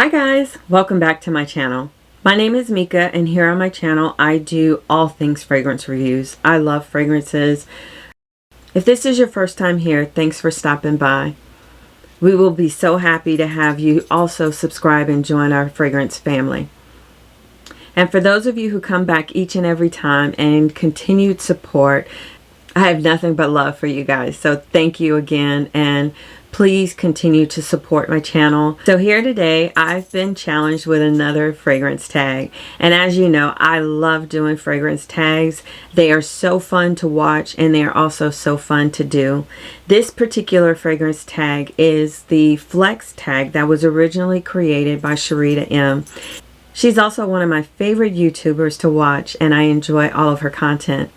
Hi guys, welcome back to my channel. My name is Mika and here on my channel I do all things fragrance reviews. I love fragrances. If this is your first time here, thanks for stopping by. We will be so happy to have you also subscribe and join our fragrance family. And for those of you who come back each and every time and continued support, I have nothing but love for you guys. So thank you again, and please continue to support my channel. So here today, I've been challenged with another fragrance tag. And as you know, I love doing fragrance tags. They are so fun to watch and they are also so fun to do. This particular fragrance tag is the Flex tag that was originally created by Sharida M. She's also one of my favorite YouTubers to watch and I enjoy all of her content.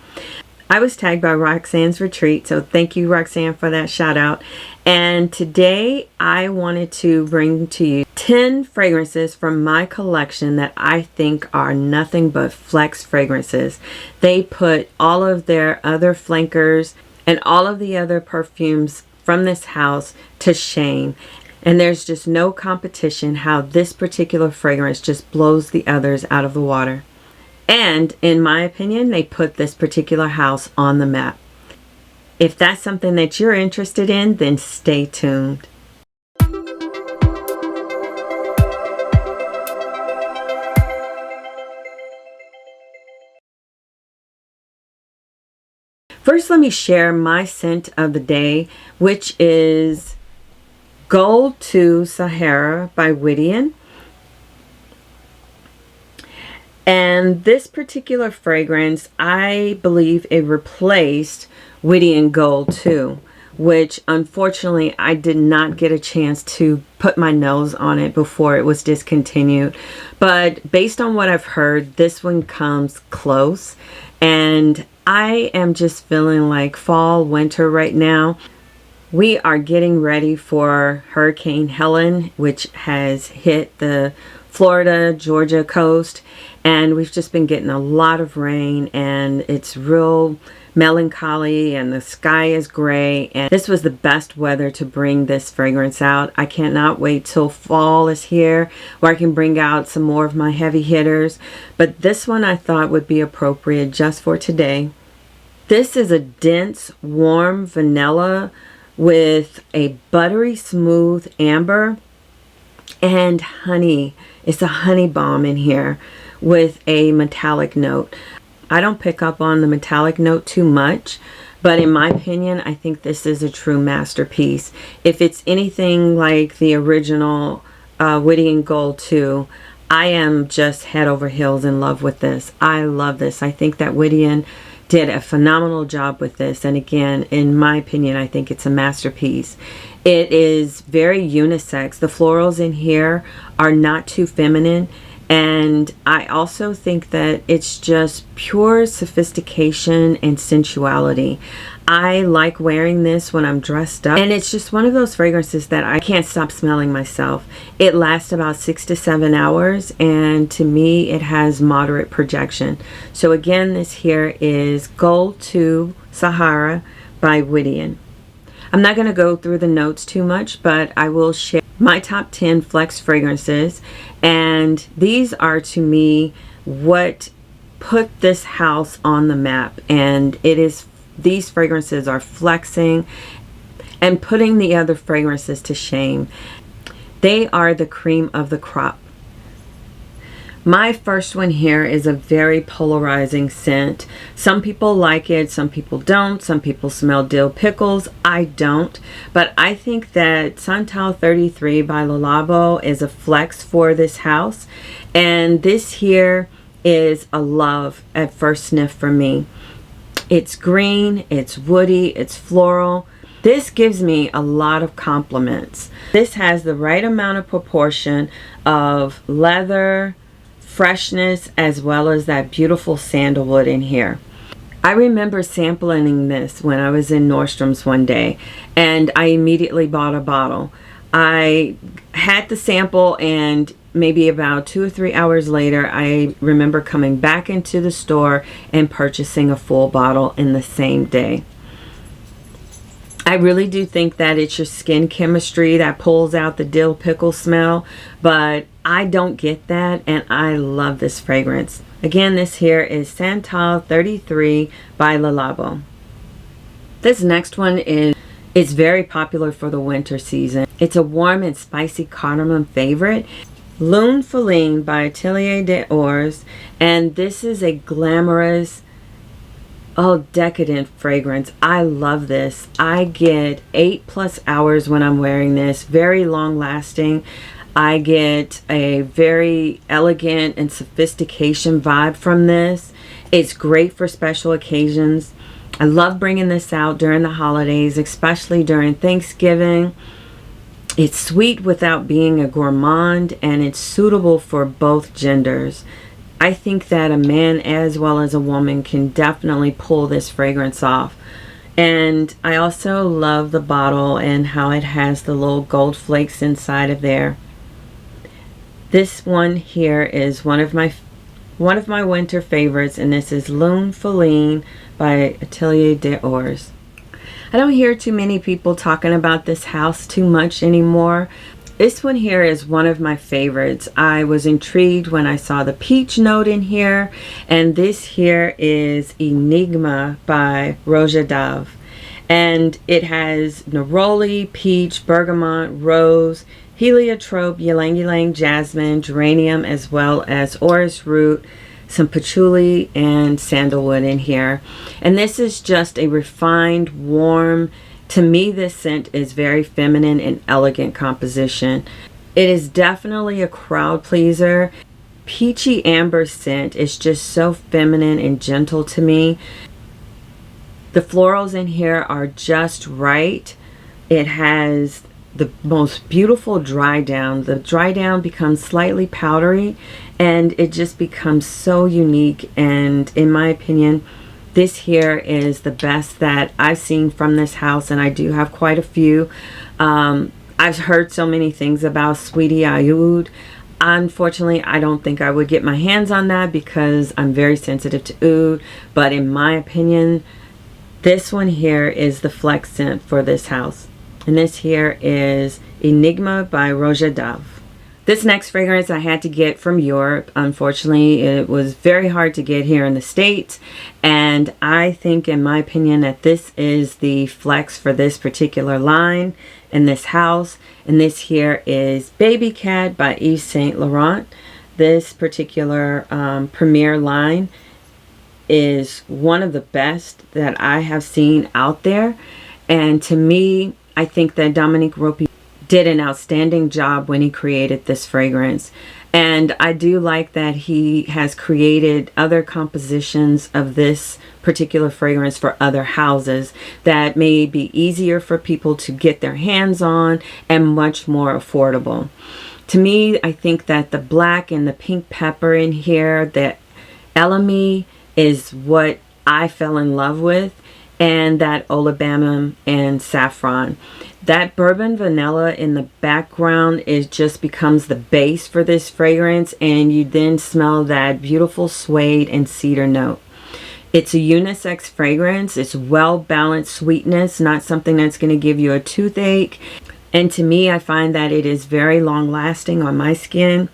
I was tagged by Roxanne's Retreat, so thank you Roxanne for that shout out. And today I wanted to bring to you 10 fragrances from my collection that I think are nothing but Flex fragrances. They put all of their other flankers and all of the other perfumes from this house to shame. And there's just no competition how this particular fragrance just blows the others out of the water. And in my opinion, they put this particular house on the map. If that's something that you're interested in, then stay tuned. First, let me share my scent of the day, which is Gold to Sahara by Widian. And this particular fragrance, I believe it replaced Widian Gold 2, which unfortunately I did not get a chance to put my nose on it before it was discontinued. But based on what I've heard, this one comes close. And I am just feeling like fall, winter right now. We are getting ready for Hurricane Helen, which has hit the Florida, Georgia coast. And we've just been getting a lot of rain and it's real melancholy and the sky is gray. And this was the best weather to bring this fragrance out. I cannot wait till fall is here where I can bring out some more of my heavy hitters. But this one I thought would be appropriate just for today. This is a dense, warm vanilla with a buttery smooth amber and honey. It's a honey bomb in here with a metallic note. I don't pick up on the metallic note too much, but in my opinion, I think this is a true masterpiece. If it's anything like the original Widian Gold 2, I am just head over heels in love with this. I love this. I think that Widian did a phenomenal job with this, and again, in my opinion, I think it's a masterpiece. It is very unisex. The florals in here are not too feminine. And I also think that it's just pure sophistication and sensuality. I like wearing this when I'm dressed up. And it's just one of those fragrances that I can't stop smelling myself. It lasts about 6 to 7 hours. And to me, it has moderate projection. So again, this here is Gold to Sahara by Widian. I'm not going to go through the notes too much, but I will share my top 10 Flex fragrances. And these are to me what put this house on the map. And it is, these fragrances are flexing and putting the other fragrances to shame. They are the cream of the crop. My first one here is a very polarizing scent. Some people like it, some people don't. Some people smell dill pickles. I don't. But I think that Santal 33 by Labo is a flex for this house. And this here is a love at first sniff for me. It's green, it's woody, it's floral. This gives me a lot of compliments. This has the right amount of proportion of leather, freshness, as well as that beautiful sandalwood in here. I remember sampling this when I was in Nordstrom's one day and I immediately bought a bottle. I had the sample and maybe about 2 or 3 hours later I remember coming back into the store and purchasing a full bottle in the same day. I really do think that it's your skin chemistry that pulls out the dill pickle smell, but I don't get that, and I love this fragrance. Again, this here is Santal 33 by Labo. This next one is very popular for the winter season. It's a warm and spicy cardamom favorite. Lune Feline by Atelier, and this is a glamorous, decadent fragrance. I love this. I get 8+ hours when I'm wearing this. Very long lasting. I get a very elegant and sophistication vibe from this. It's great for special occasions. I love bringing this out during the holidays, especially during Thanksgiving. It's sweet without being a gourmand, and it's suitable for both genders. I think that a man as well as a woman can definitely pull this fragrance off. And I also love the bottle and how it has the little gold flakes inside of there. This one here is one of my winter favorites, and this is Lune Feline by Atelier. I don't hear too many people talking about this house too much anymore. This one here is one of my favorites. I was intrigued when I saw the peach note in here, and this here is Enigma by Roja, and it has neroli, peach, bergamot, rose, heliotrope, ylang ylang, jasmine, geranium, as well as orris root, some patchouli, and sandalwood in here. And this is just a refined, warm, to me this scent is very feminine and elegant composition. It is definitely a crowd pleaser. Peachy amber scent is just so feminine and gentle to me. The florals in here are just right. It has the most beautiful dry down. The dry down becomes slightly powdery, and it just becomes so unique. And in my opinion, this here is the best that I've seen from this house, and I do have quite a few. I've heard so many things about Sweetie Oud. Unfortunately, I don't think I would get my hands on that because I'm very sensitive to oud, but in my opinion, this one here is the flex scent for this house. And this here is Enigma by Roja. This next fragrance I had to get from Europe. Unfortunately, it was very hard to get here in the States. And I think, in my opinion, that this is the flex for this particular line in this house. And this here is Babycat by Yves Saint Laurent. This particular premier line is one of the best that I have seen out there. And to me, I think that Dominique Ropi did an outstanding job when he created this fragrance. And I do like that he has created other compositions of this particular fragrance for other houses that may be easier for people to get their hands on and much more affordable. To me, I think that the black and the pink pepper in here, the elemi, is what I fell in love with, and that olivamum and saffron. That bourbon vanilla in the background just becomes the base for this fragrance, and you then smell that beautiful suede and cedar note. It's a unisex fragrance. It's well balanced sweetness, not something that's going to give you a toothache. And to me, I find that it is very long lasting on my skin,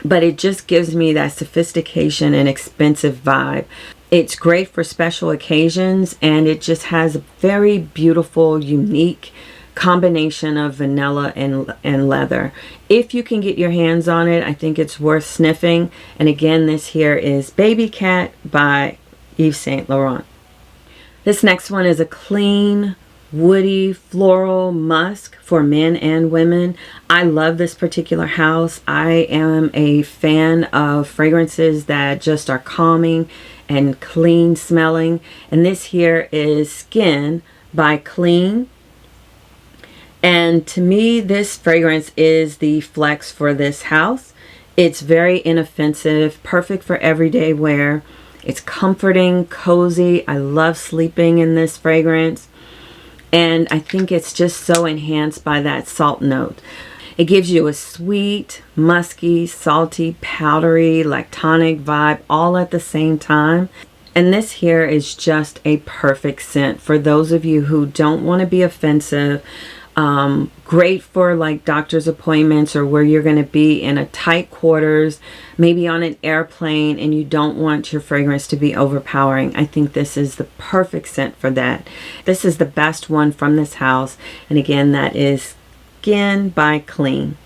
but it just gives me that sophistication and expensive vibe. It's great for special occasions, and it just has a very beautiful, unique combination of vanilla and leather. If you can get your hands on it, I think it's worth sniffing. And again, this here is Babycat by Yves Saint Laurent. This next one is a clean, woody, floral musk for men and women. I love this particular house. I am a fan of fragrances that just are calming and clean smelling. And this here is Skin by Clean. And to me, this fragrance is the flex for this house. It's very inoffensive, perfect for everyday wear. It's comforting, cozy. I love sleeping in this fragrance. And I think it's just so enhanced by that salt note. It gives you a sweet, musky, salty, powdery, lactonic vibe all at the same time. And this here is just a perfect scent for those of you who don't want to be offensive. Great for like doctor's appointments or where you're going to be in a tight quarters, maybe on an airplane, and you don't want your fragrance to be overpowering. I think this is the perfect scent for that. This is the best one from this house. And again, that is Skin by Clean.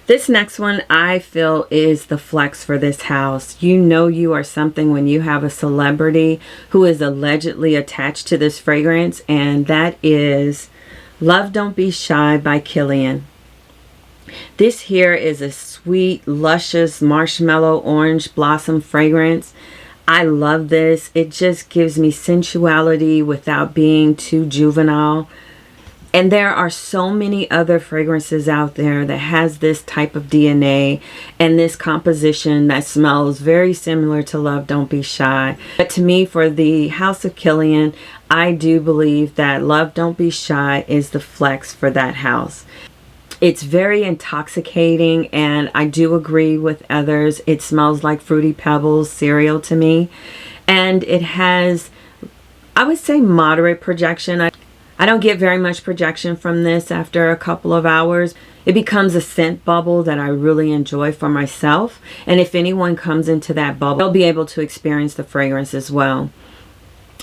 This next one I feel is the flex for this house. You know you are something when you have a celebrity who is allegedly attached to this fragrance, and that is Love Don't Be Shy by Kilian. This here is a sweet, luscious marshmallow orange blossom fragrance. I love this. It just gives me sensuality without being too juvenile. And there are so many other fragrances out there that has this type of DNA and this composition that smells very similar to Love Don't Be Shy. But to me, for the House of Kilian, I do believe that Love Don't Be Shy is the flex for that house. It's very intoxicating, and I do agree with others. It smells like Fruity Pebbles cereal to me. And it has, I would say, moderate projection. I don't get very much projection from this after a couple of hours. It becomes a scent bubble that I really enjoy for myself. And if anyone comes into that bubble, they'll be able to experience the fragrance as well.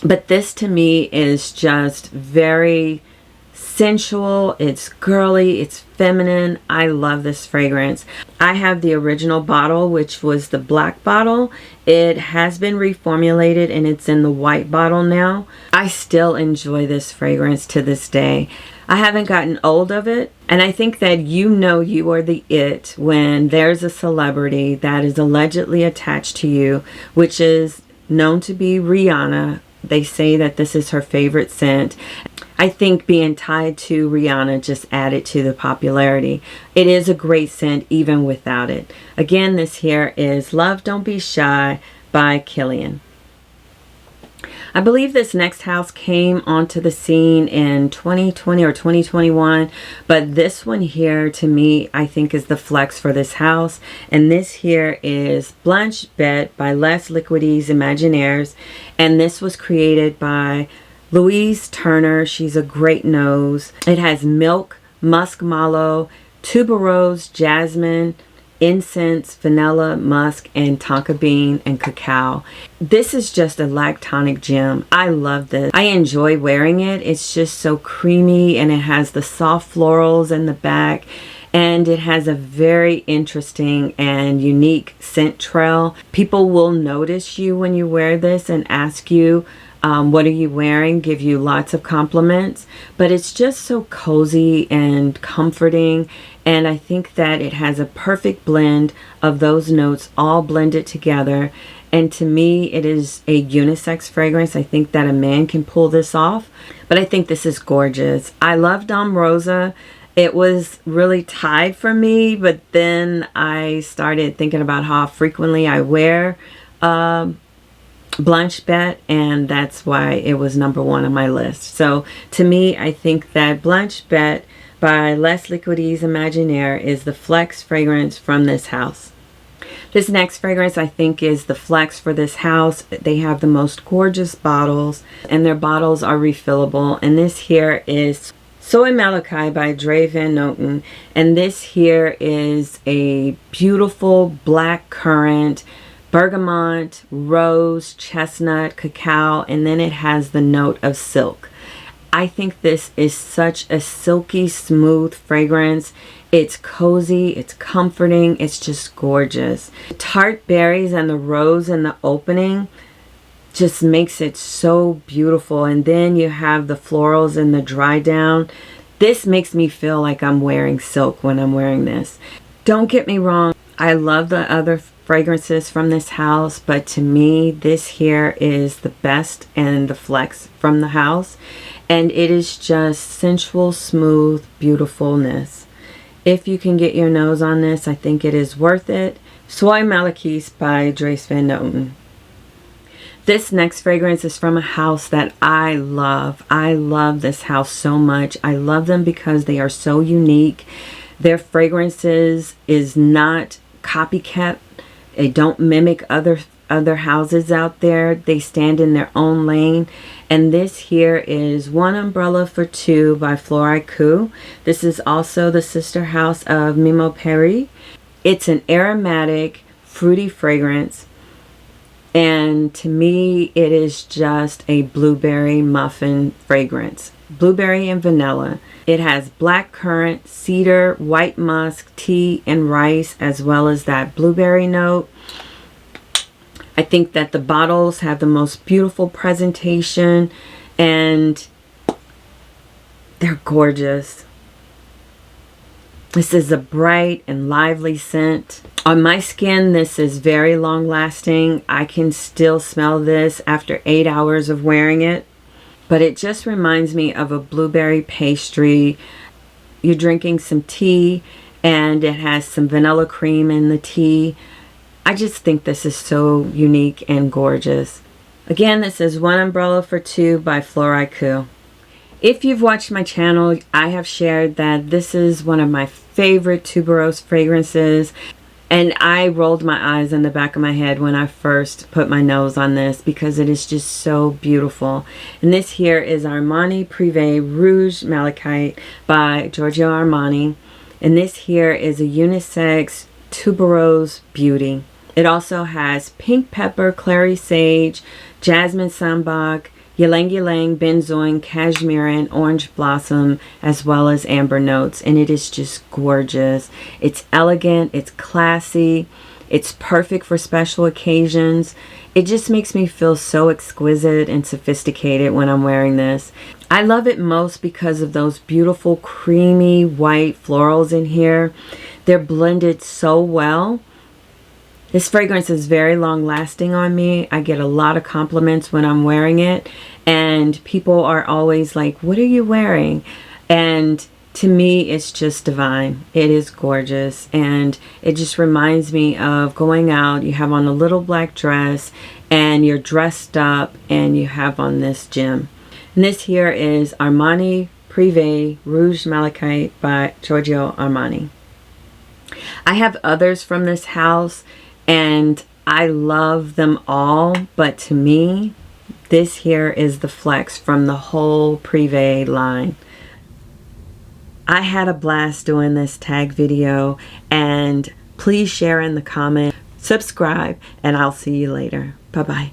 But this to me is just very sensual. It's girly. It's feminine. I love this fragrance. I have the original bottle, which was the black bottle. It has been reformulated and it's in the white bottle now. I still enjoy this fragrance to this day. I haven't gotten old of it, and I think that you know you are the it when there's a celebrity that is allegedly attached to you, which is known to be Rihanna. They say that this is her favorite scent. I think being tied to Rihanna just added to the popularity. It is a great scent even without it. Again, this here is Love Don't Be Shy by Kilian. I believe this next house came onto the scene in 2020 or 2021, but this one here to me I think is the flex for this house, and this here is Blanche Bête by Les Liquides Imaginaires, and this was created by Louise Turner. She's a great nose. It has milk, musk mallow, tuberose, jasmine, incense, vanilla, musk, and tonka bean and cacao. This is just a lactonic gem. I love this. I enjoy wearing it. It's just so creamy, and it has the soft florals in the back, and it has a very interesting and unique scent trail. People will notice you when you wear this and ask you, what are you wearing? Give you lots of compliments, but it's just so cozy and comforting. And I think that it has a perfect blend of those notes all blended together. And to me, it is a unisex fragrance. I think that a man can pull this off, but I think this is gorgeous. I love Dom Rosa. It was really tied for me, but then I started thinking about how frequently I wear Blanche Bête, and that's why it was #1 on my list. So to me, I think that Blanche Bête by Les Liquides Imaginaires is the flex fragrance from this house. This next fragrance I think is the flex for this house. They have the most gorgeous bottles, and their bottles are refillable. And this here is Soie Malaquais by Dries Van Noten, and this here is a beautiful black currant, bergamot, rose, chestnut, cacao, and then it has the note of silk. I think this is such a silky smooth fragrance. It's cozy, it's comforting, it's just gorgeous. Tart berries and the rose in the opening just makes it so beautiful, and then you have the florals in the dry down. This makes me feel like I'm wearing silk when I'm wearing this. Don't get me wrong, I love the other fragrances from this house, but to me this here is the best and the flex from the house, and it is just sensual, smooth beautifulness. If you can get your nose on this, I think it is worth it. Soie Malaquais by Dries Van Noten. This next fragrance is from a house that I love. I love this house so much. I love them because they are so unique. Their fragrances is not copycat. They don't mimic other other houses out there. They stand in their own lane. And this here is One Umbrella for Two by Floraïku. This is also the sister house of Mimo Paris. It's an aromatic, fruity fragrance. And to me, it is just a blueberry muffin fragrance. Blueberry and vanilla. It has black currant, cedar, white musk, tea, and rice, as well as that blueberry note. I think that the bottles have the most beautiful presentation, and they're gorgeous. This is a bright and lively scent. On my skin, this is very long lasting. I can still smell this after 8 hours of wearing it. But it just reminds me of a blueberry pastry. You're drinking some tea and it has some vanilla cream in the tea. I just think this is so unique and gorgeous. Again, this is One Umbrella for Two by Floraïku. If you've watched my channel, I have shared that this is one of my favorite tuberose fragrances. And I rolled my eyes in the back of my head when I first put my nose on this because it is just so beautiful. And this here is Armani Prive Rouge Malachite by Giorgio Armani. And this here is a unisex tuberose beauty. It also has pink pepper, clary sage, jasmine sambac, ylang ylang, benzoin, cashmere, and orange blossom, as well as amber notes. And it is just gorgeous. It's elegant, it's classy, it's perfect for special occasions. It just makes me feel so exquisite and sophisticated when I'm wearing this. I love it most because of those beautiful creamy white florals in here. They're blended so well. This fragrance is very long lasting on me. I get a lot of compliments when I'm wearing it, and people are always like, what are you wearing? And to me, it's just divine. It is gorgeous, and it just reminds me of going out. You have on a little black dress and you're dressed up and you have on this gem. And this here is Armani Prive Rouge Malachite by Giorgio Armani. I have others from this house and I love them all, but to me, this here is the flex from the whole Prive line. I had a blast doing this tag video, and please share in the comment, subscribe, and I'll see you later. Bye-bye.